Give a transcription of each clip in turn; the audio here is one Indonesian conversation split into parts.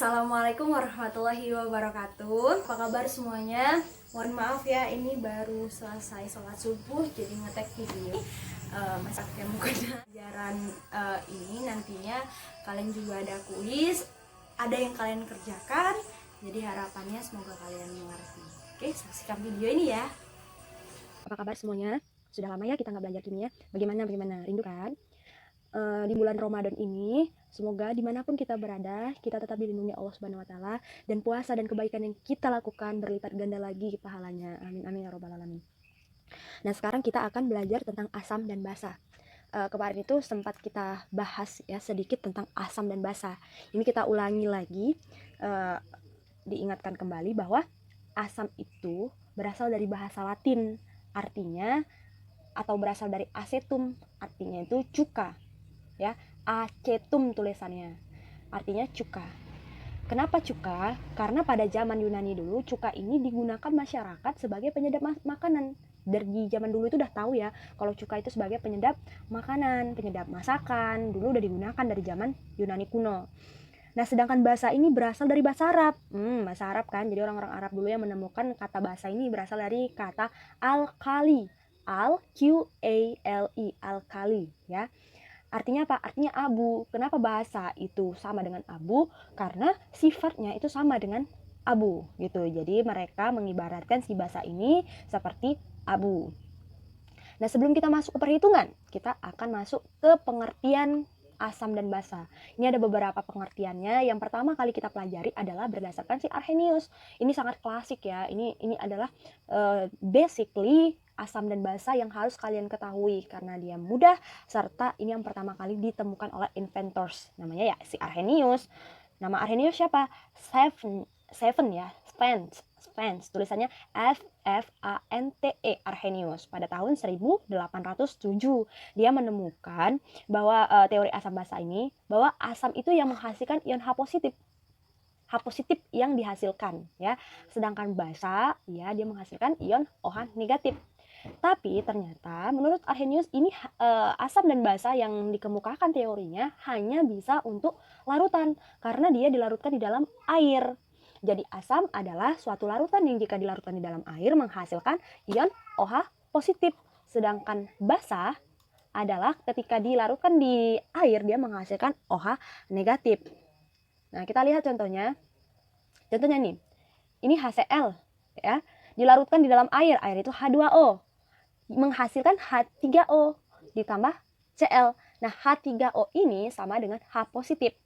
Assalamualaikum warahmatullahi wabarakatuh. Apa kabar semuanya? Mohon maaf ya, ini baru selesai sholat subuh jadi ngetek video. Masak yang menggunakan pelajaran ini nantinya kalian juga ada kuis, ada yang kalian kerjakan. Jadi harapannya semoga kalian mengerti. Oke, saksikan video ini ya. Apa kabar semuanya? Sudah lama ya kita nggak belajar kimia. Bagaimana? Rindu kan? Di bulan Ramadan ini, semoga dimanapun kita berada, kita tetap dilindungi Allah Subhanahu Wa Taala, dan puasa dan kebaikan yang kita lakukan berlipat ganda lagi pahalanya. Amin amin ya robbal alamin. Nah sekarang kita akan belajar tentang asam dan basa. Kemarin itu sempat kita bahas ya sedikit tentang asam dan basa. Ini kita ulangi lagi, diingatkan kembali bahwa asam itu berasal dari bahasa Latin, artinya atau berasal dari acetum, artinya itu cuka. Ya, acetum tulisannya, artinya cuka. Kenapa cuka? Karena pada zaman Yunani dulu cuka ini digunakan masyarakat sebagai penyedap makanan. Dari zaman dulu itu udah tahu ya kalau cuka itu sebagai penyedap makanan, penyedap masakan. Dulu udah digunakan dari zaman Yunani kuno. Nah, sedangkan basa ini berasal dari bahasa Arab. Bahasa Arab kan. Jadi orang-orang Arab dulu yang menemukan kata basa ini berasal dari kata alkali. Al-Q-A-L-I, alkali ya. Artinya apa? Artinya abu. Kenapa basa itu sama dengan abu? Karena sifatnya itu sama dengan abu gitu. Jadi mereka mengibaratkan si basa ini seperti abu. Nah, sebelum kita masuk ke perhitungan, kita akan masuk ke pengertian asam dan basa. Ini ada beberapa pengertiannya. Yang pertama kali kita pelajari adalah berdasarkan si Arrhenius. Ini sangat klasik ya. Ini adalah basically asam dan basa yang harus kalian ketahui karena dia mudah, serta ini yang pertama kali ditemukan oleh inventors. Namanya ya si Arrhenius. Nama Arrhenius siapa? Seven ya, Spence. Tulisannya F-F-A-N-T-E, Arrhenius. Pada tahun 1807 dia menemukan bahwa teori asam basa ini, bahwa asam itu yang menghasilkan ion H positif yang dihasilkan ya. Sedangkan basa ya dia menghasilkan ion OH negatif. Tapi ternyata menurut Arrhenius ini asam dan basa yang dikemukakan teorinya hanya bisa untuk larutan karena dia dilarutkan di dalam air. Jadi asam adalah suatu larutan yang jika dilarutkan di dalam air menghasilkan ion OH positif. Sedangkan basa adalah ketika dilarutkan di air dia menghasilkan OH negatif. Nah, kita lihat contohnya. Contohnya nih. Ini HCl ya, dilarutkan di dalam air itu H2O. Menghasilkan H3O ditambah Cl. Nah, H3O ini sama dengan H positif.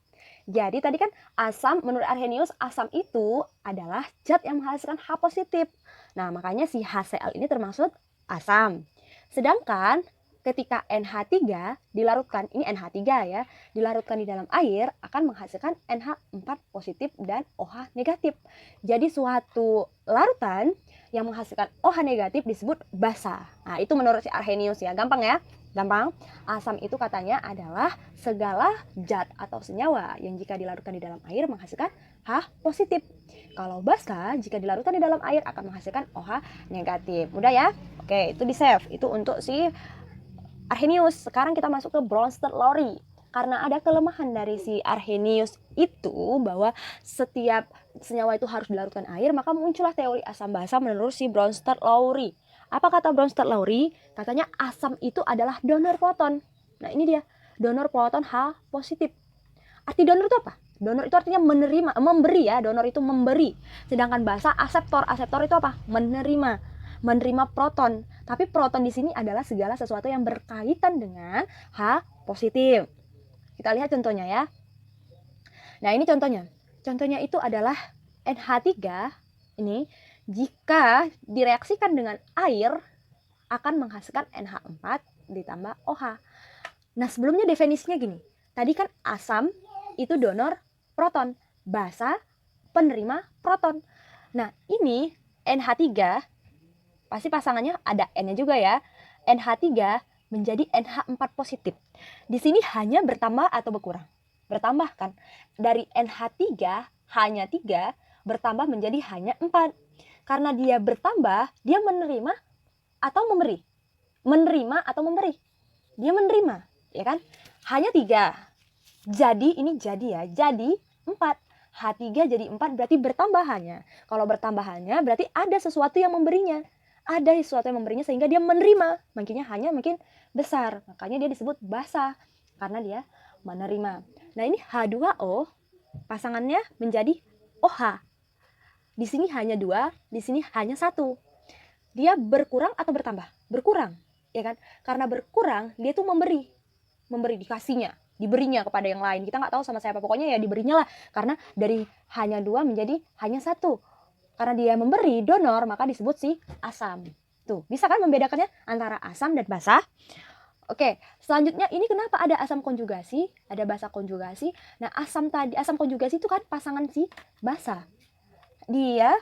Jadi tadi kan asam, menurut Arrhenius, asam itu adalah zat yang menghasilkan H positif. Nah, makanya si HCl ini termasuk asam. Sedangkan ketika NH3 dilarutkan, ini NH3 ya, dilarutkan di dalam air akan menghasilkan NH4 positif dan OH negatif. Jadi suatu larutan yang menghasilkan OH negatif disebut basa. Nah, itu menurut si Arrhenius ya. Gampang ya? Gampang. Asam itu katanya adalah segala zat atau senyawa yang jika dilarutkan di dalam air menghasilkan H positif. Kalau basa jika dilarutkan di dalam air akan menghasilkan OH negatif. Mudah ya? Oke, itu di save. Itu untuk si Arrhenius. Sekarang kita masuk ke Bronsted-Lowry. Karena ada kelemahan dari si Arrhenius itu bahwa setiap senyawa itu harus dilarutkan air, maka muncullah teori asam basa menurut si Bronsted-Lowry. Apa kata Bronsted-Lowry? Katanya asam itu adalah donor proton. Nah, ini dia, donor proton H positif. Arti donor itu apa? Donor itu artinya menerima, memberi ya, donor itu memberi. Sedangkan basa aseptor itu apa? Menerima proton. Tapi proton di sini adalah segala sesuatu yang berkaitan dengan H positif. Kita lihat contohnya ya. Nah, ini contohnya. Contohnya itu adalah NH3 ini jika direaksikan dengan air akan menghasilkan NH4 ditambah OH. Nah, sebelumnya definisinya gini. Tadi kan asam itu donor proton, basa penerima proton. Nah, ini NH3 pasti pasangannya ada N-nya juga ya. NH3 menjadi NH4 positif. Di sini hanya bertambah atau berkurang? Bertambah kan? Dari NH3 hanya 3 bertambah menjadi hanya 4. Karena dia bertambah, dia menerima atau memberi? Menerima atau memberi? Dia menerima, ya kan? Hanya 3. Jadi ini jadi ya, jadi 4. H3 jadi 4 berarti bertambahannya. Kalau bertambahannya berarti ada sesuatu yang memberinya. Ada sesuatu yang memberinya sehingga dia menerima. Makanya hanya makin besar. Makanya dia disebut basa karena dia menerima. Nah, ini H2O pasangannya menjadi OH. Di sini hanya 2, di sini hanya 1. Dia berkurang atau bertambah? Berkurang, ya kan? Karena berkurang, dia tuh memberi dikasihnya, diberinya kepada yang lain. Kita nggak tahu sama siapa, pokoknya ya diberinya lah. Karena dari hanya 2 menjadi hanya 1. Karena dia memberi, donor, maka disebut si asam. Tuh, bisa kan membedakannya antara asam dan basa? Oke, selanjutnya ini kenapa ada asam konjugasi, ada basa konjugasi. Nah, asam konjugasi itu kan pasangan si basa. Dia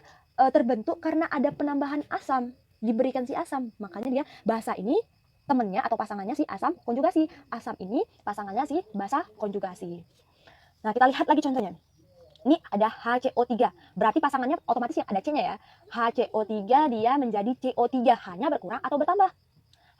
terbentuk karena ada penambahan asam, diberikan si asam. Makanya dia basa ini temennya atau pasangannya si asam konjugasi. Asam ini pasangannya si basa konjugasi. Nah, kita lihat lagi contohnya. Ini ada HCO3. Berarti pasangannya otomatis yang ada C-nya ya. HCO3 dia menjadi CO3. Hanya berkurang atau bertambah?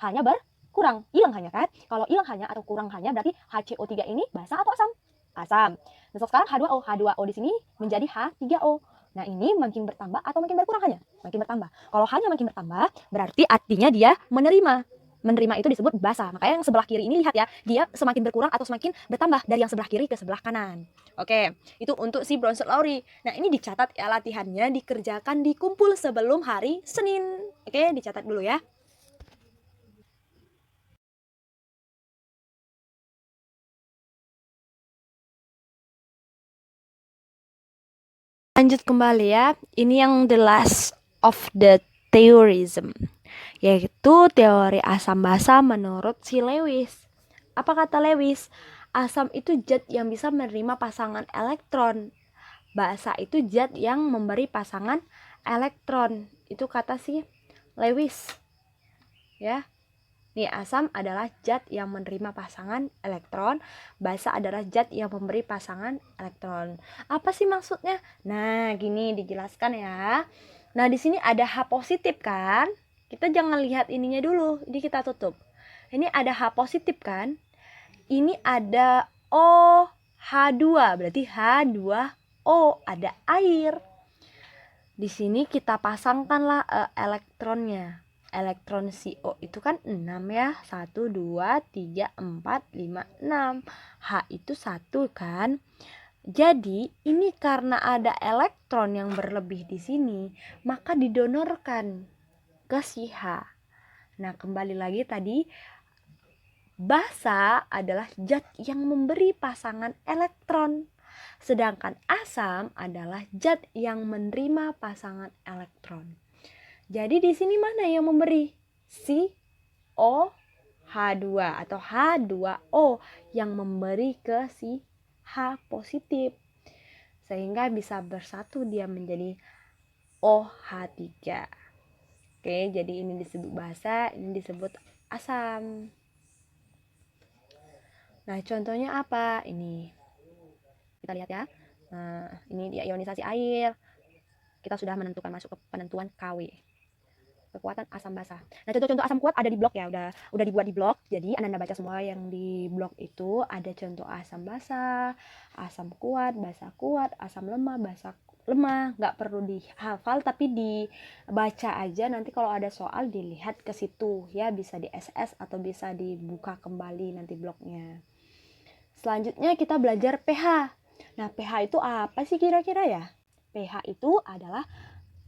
Hanya berkurang. Hilang hanya kan? Kalau hilang hanya atau kurang hanya berarti HCO3 ini basa atau asam? Asam. Nah, sekarang H2O. H2O di sini menjadi H3O. Nah, ini makin bertambah atau makin berkurang hanya? Makin bertambah. Kalau hanya makin bertambah, berarti artinya dia menerima. Menerima itu disebut basa. Makanya yang sebelah kiri ini lihat ya, dia semakin berkurang atau semakin bertambah dari yang sebelah kiri ke sebelah kanan. Oke, itu untuk si Bronsted Lowry. Nah, ini dicatat ya latihannya, dikerjakan di kumpul sebelum hari Senin. Oke, dicatat dulu ya. Lanjut kembali ya, ini yang the last of the theorism, yaitu teori asam basa menurut si Lewis. Apa kata Lewis? Asam itu zat yang bisa menerima pasangan elektron. Basa itu zat yang memberi pasangan elektron. Itu kata si Lewis. Ya. Nih, asam adalah zat yang menerima pasangan elektron, basa adalah zat yang memberi pasangan elektron. Apa sih maksudnya? Nah, gini dijelaskan ya. Nah, di sini ada H positif kan? Kita jangan lihat ininya dulu, ini kita tutup. Ini ada H positif kan? Ini ada OH2, berarti H2O, ada air. Di sini kita pasangkanlah elektronnya. Elektron CO itu kan 6 ya. 1, 2, 3, 4, 5, 6. H itu 1 kan. Jadi ini karena ada elektron yang berlebih di sini, maka didonorkan ke si H. Nah, kembali lagi tadi, basa adalah zat yang memberi pasangan elektron. Sedangkan asam adalah zat yang menerima pasangan elektron. Jadi di sini mana yang memberi? Si OH2 atau H2O yang memberi ke si H positif. Sehingga bisa bersatu dia menjadi OH3. Oke, jadi ini disebut basa, ini disebut asam. Nah, contohnya apa? Ini. Kita lihat ya. Nah, ini dia ionisasi air. Kita sudah menentukan masuk ke penentuan KW. Kekuatan asam basa. Nah, contoh-contoh asam kuat ada di blok ya, udah dibuat di blok. Jadi Anda baca semua yang di blok itu ada contoh asam basa, asam kuat, basa kuat, asam lemah, basa lemah. Nggak perlu dihafal tapi dibaca aja. Nanti kalau ada soal dilihat ke situ ya, bisa di SS atau bisa dibuka kembali nanti bloknya. Selanjutnya kita belajar pH. Nah, pH itu apa sih kira-kira ya? pH itu adalah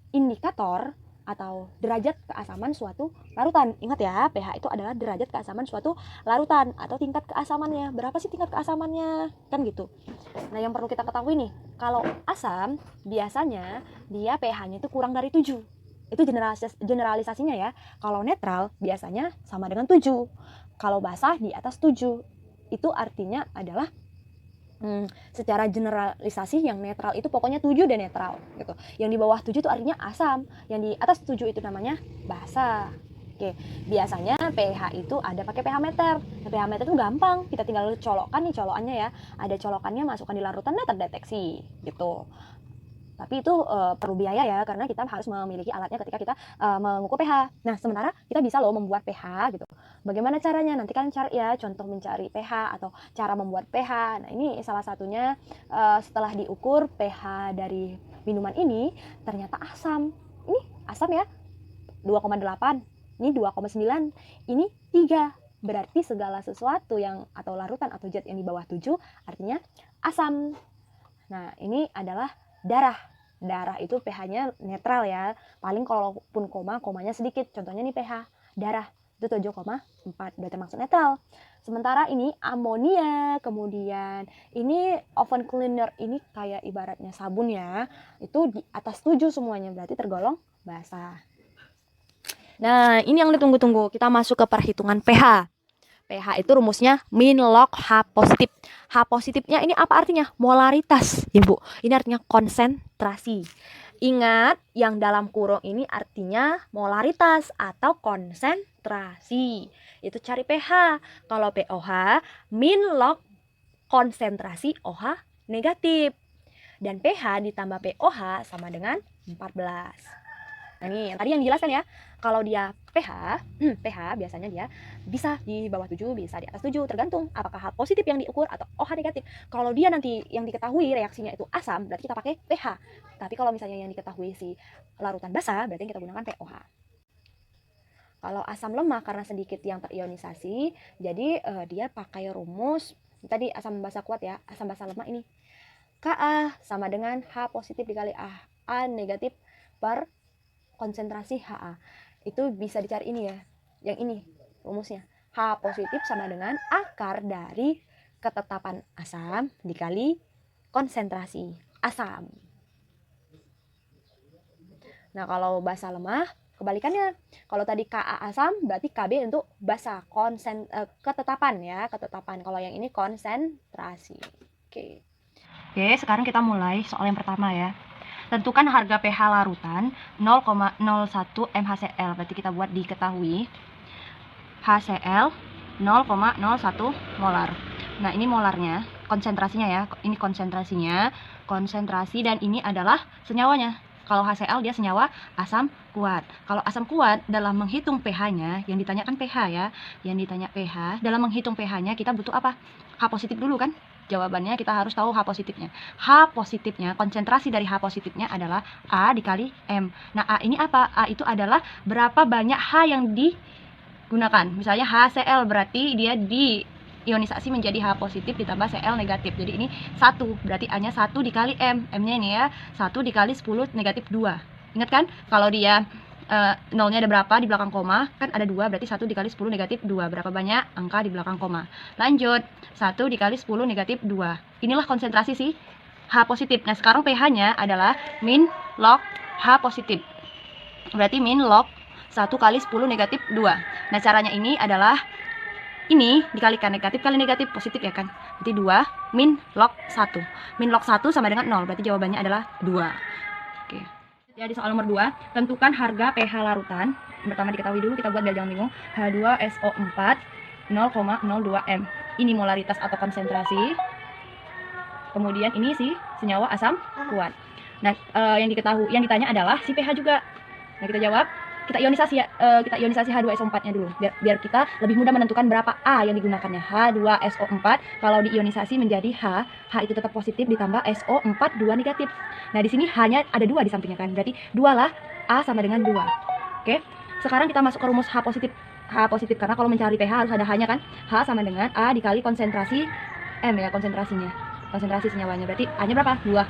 indikator atau derajat keasaman suatu larutan. Ingat ya, pH itu adalah derajat keasaman suatu larutan atau tingkat keasamannya. Berapa sih tingkat keasamannya? Kan gitu. Nah, yang perlu kita ketahui nih, kalau asam biasanya dia pH-nya itu kurang dari 7. Itu generalisasinya ya. Kalau netral biasanya sama dengan 7. Kalau basa di atas 7. Itu artinya adalah secara generalisasi yang netral itu pokoknya 7 dan netral gitu. Yang di bawah 7 itu artinya asam, yang di atas 7 itu namanya basa. Oke, biasanya pH itu ada pakai pH meter. Nah, pH meter itu gampang, kita tinggal colokkan nih colokannya ya. Ada colokannya, masukkan di larutan, nah terdeteksi gitu. Tapi itu perlu biaya ya, karena kita harus memiliki alatnya ketika kita mengukur pH. Nah, sementara kita bisa loh membuat pH gitu. Bagaimana caranya? Nanti kan cari ya contoh mencari pH atau cara membuat pH. Nah, ini salah satunya setelah diukur pH dari minuman ini ternyata asam. Ini asam ya, 2,8, ini 2,9, ini 3. Berarti segala sesuatu yang atau larutan atau zat yang di bawah 7 artinya asam. Nah, ini adalah darah. Darah itu pH-nya netral ya. Paling kalaupun komanya sedikit. Contohnya nih pH darah itu 7,4, udah termasuk netral. Sementara ini amonia, kemudian ini oven cleaner, ini kayak ibaratnya sabun ya. Itu di atas 7 semuanya, berarti tergolong basah. Nah, ini yang ditunggu-tunggu. Kita masuk ke perhitungan pH. pH itu rumusnya min log H positif. H positifnya ini apa artinya? Molaritas, ya Bu. Ini artinya konsentrasi. Ingat, yang dalam kurung ini artinya molaritas atau konsentrasi. Itu cari pH. Kalau POH, min log konsentrasi OH negatif. Dan pH ditambah POH sama dengan 14. Nah, ini yang tadi yang dijelaskan ya. Kalau dia pH, pH biasanya dia bisa di bawah 7, bisa di atas 7, tergantung apakah H positif yang diukur atau OH negatif. Kalau dia nanti yang diketahui reaksinya itu asam, berarti kita pakai pH. Tapi kalau misalnya yang diketahui si larutan basah, berarti kita gunakan POH. Kalau asam lemah karena sedikit yang terionisasi, jadi dia pakai rumus tadi asam basa kuat ya, asam basa lemah ini. Ka sama dengan H positif dikali A negatif per konsentrasi Ha. Itu bisa dicari ini ya, yang ini rumusnya. H positif sama dengan akar dari ketetapan asam dikali konsentrasi asam. Nah, kalau basa lemah kebalikannya. Kalau tadi Ka asam berarti Kb untuk basa, ketetapan ya, ketetapan. Kalau yang ini konsentrasi. Oke, sekarang kita mulai soal yang pertama ya. Tentukan harga pH larutan 0,01 mHCl. Berarti kita buat diketahui HCl 0,01 molar. Nah, ini molarnya, konsentrasinya ya. Ini konsentrasinya, konsentrasi, dan ini adalah senyawanya. Kalau HCl dia senyawa asam kuat. Kalau asam kuat dalam menghitung pH-nya, yang ditanyakan pH ya, yang ditanya pH, dalam menghitung pH-nya kita butuh apa? H positif dulu kan? Jawabannya kita harus tahu H positifnya. H positifnya, konsentrasi dari H positifnya adalah A dikali M. Nah, A ini apa? A itu adalah berapa banyak H yang digunakan. Misalnya HCl berarti dia diionisasi menjadi H positif ditambah Cl negatif. Jadi ini 1, berarti A-nya 1 dikali M. M-nya ini ya, 1 dikali 10 negatif 2. Ingat kan? Kalau dia nolnya ada berapa di belakang koma, kan ada 2, berarti 1 dikali 10 negatif 2. Berapa banyak angka di belakang koma? Lanjut, 1 dikali 10 negatif 2. Inilah konsentrasi si H positif. Nah, sekarang pH-nya adalah min log H positif. Berarti min log 1 kali 10 negatif 2. Nah, caranya ini adalah ini dikalikan negatif kali negatif, positif ya kan? Berarti 2 min log 1. Min log 1 sama dengan 0, berarti jawabannya adalah 2. Oke. Ya, di soal nomor 2, tentukan harga pH larutan. Pertama diketahui dulu, kita buat biar jangan bingung. H2SO4 0,02 M. Ini molaritas atau konsentrasi. Kemudian ini si senyawa asam kuat. Nah, yang ditanya adalah si pH juga. Nah, kita jawab, kita ionisasi ya, kita ionisasi H2SO4-nya dulu biar kita lebih mudah menentukan berapa A yang digunakannya. H2SO4 kalau diionisasi menjadi H itu tetap positif ditambah SO4 2 negatif. Nah, di sini H-nya ada 2 di sampingnya kan. Berarti 2 lah, A sama dengan 2. Oke. Sekarang kita masuk ke rumus H positif. H positif karena kalau mencari pH harus ada H-nya kan. H sama dengan A dikali konsentrasi M ya, konsentrasinya. Konsentrasi senyawanya. Berarti A-nya berapa? 2.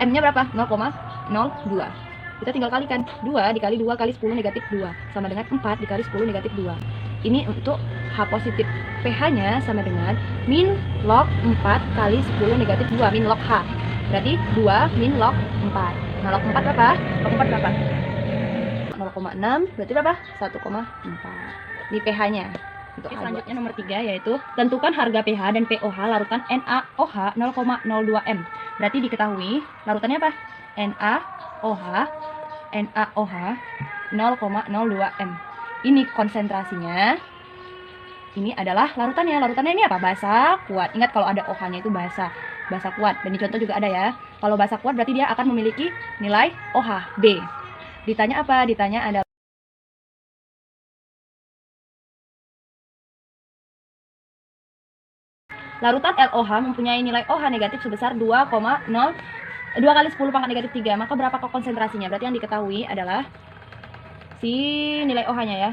M-nya berapa? 0,02. Kita tinggal kalikan, 2 dikali 2 kali 10 negatif 2 sama dengan 4 dikali 10 negatif 2. Ini untuk H positif. pH-nya sama dengan min log 4 kali 10 negatif 2, min log H. Berarti 2 min log 4. Nah, log 4 berapa? Log 4 berapa? 0,6, berarti berapa? 1,4. Ini pH-nya. Untuk selanjutnya nomor 3 yaitu tentukan harga pH dan POH larutan NaOH 0,02 M. Berarti diketahui larutannya apa? NaOH 0,02 M. Ini konsentrasinya. Ini adalah larutannya. Larutannya ini apa? Basa kuat. Ingat kalau ada OH-nya itu basa kuat. Dan di contoh juga ada ya. Kalau basa kuat berarti dia akan memiliki nilai OH B. Ditanya apa? Ditanya adalah larutan LOH mempunyai nilai OH negatif sebesar 2 kali 10 pangkat negatif 3. Maka berapa konsentrasinya? Berarti yang diketahui adalah si nilai OH-nya ya.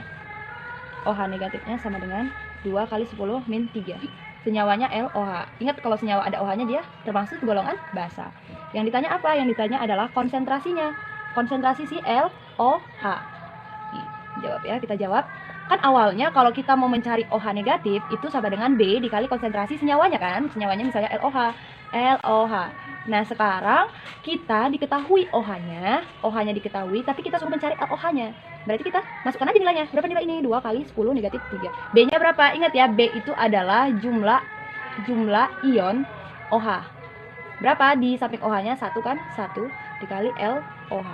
OH negatifnya sama dengan 2 kali 10 min 3. Senyawanya LOH. Ingat kalau senyawa ada OH-nya dia termasuk golongan basa. Yang ditanya apa? Yang ditanya adalah konsentrasinya. Konsentrasi si LOH. Jawab ya, kita jawab. Kan awalnya kalau kita mau mencari OH negatif itu sama dengan B dikali konsentrasi senyawanya kan. Senyawanya misalnya LOH. Nah, sekarang kita diketahui OH-nya diketahui, tapi kita suruh mencari LOH-nya. Berarti kita masukkan aja nilainya. Berapa nilai ini? 2 kali 10 negatif 3. B-nya berapa? Ingat ya, B itu adalah jumlah ion OH. Berapa di samping OH-nya? 1 kan? 1 dikali LOH.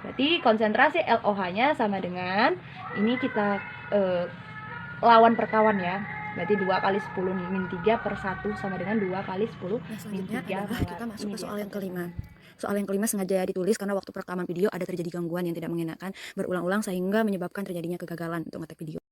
Berarti konsentrasi LOH-nya sama dengan ini kita lawan per kawan ya. Berarti 2 kali 10 min 3 per 1 sama dengan 2 kali 10 Nah, min selanjutnya 3. adalah kita masuk ke soal yang kelima. Soal yang kelima sengaja ditulis karena waktu perekaman video ada terjadi gangguan yang tidak mengenakan berulang-ulang sehingga menyebabkan terjadinya kegagalan untuk ngetek video.